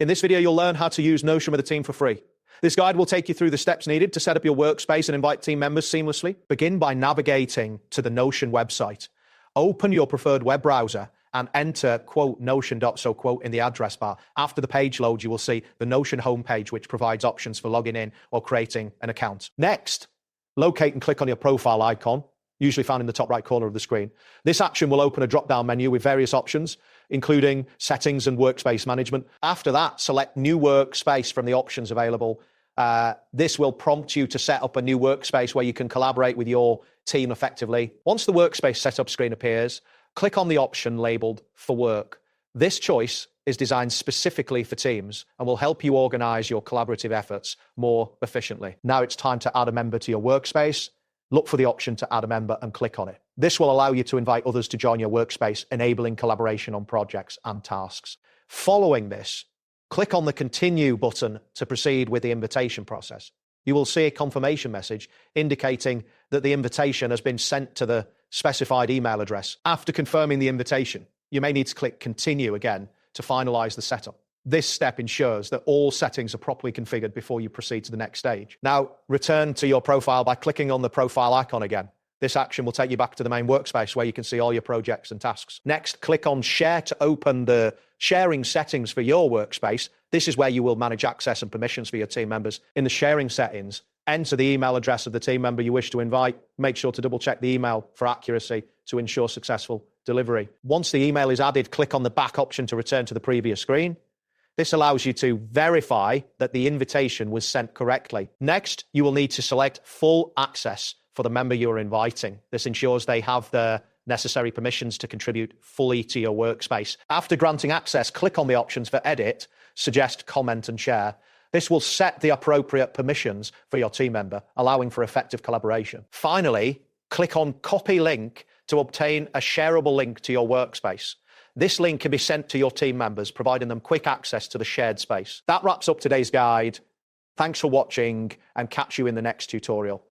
In this video, you'll learn how to use Notion with a team for free. This guide will take you through the steps needed to set up your workspace and invite team members seamlessly. Begin by navigating to the Notion website. Open your preferred web browser and enter Notion.so in the address bar. After the page loads, you will see the Notion homepage, which provides options for logging in or creating an account. Next, locate and click on your profile icon, usually found in the top right corner of the screen. This action will open a drop-down menu with various options, including settings and workspace management. After that, select new workspace from the options available. This will prompt you to set up a new workspace where you can collaborate with your team effectively. Once the workspace setup screen appears, click on the option labeled For Work. This choice is designed specifically for teams and will help you organize your collaborative efforts more efficiently. Now it's time to add a member to your workspace. Look for the option to add a member and click on it. This will allow you to invite others to join your workspace, enabling collaboration on projects and tasks. Following this, click on the Continue button to proceed with the invitation process. You will see a confirmation message indicating that the invitation has been sent to the specified email address. After confirming the invitation, you may need to click Continue again to finalize the setup. This step ensures that all settings are properly configured before you proceed to the next stage. Now, return to your profile by clicking on the profile icon again. This action will take you back to the main workspace where you can see all your projects and tasks. Next, click on Share to open the sharing settings for your workspace. This is where you will manage access and permissions for your team members. In the sharing settings, enter the email address of the team member you wish to invite. Make sure to double check the email for accuracy to ensure successful delivery. Once the email is added, click on the back option to return to the previous screen. This allows you to verify that the invitation was sent correctly. Next, you will need to select full access for the member you are inviting. This ensures they have the necessary permissions to contribute fully to your workspace. After granting access, click on the options for Edit, Suggest, Comment, and Share. This will set the appropriate permissions for your team member, allowing for effective collaboration. Finally, click on Copy Link to obtain a shareable link to your workspace. This link can be sent to your team members, providing them quick access to the shared space. That wraps up today's guide. Thanks for watching and catch you in the next tutorial.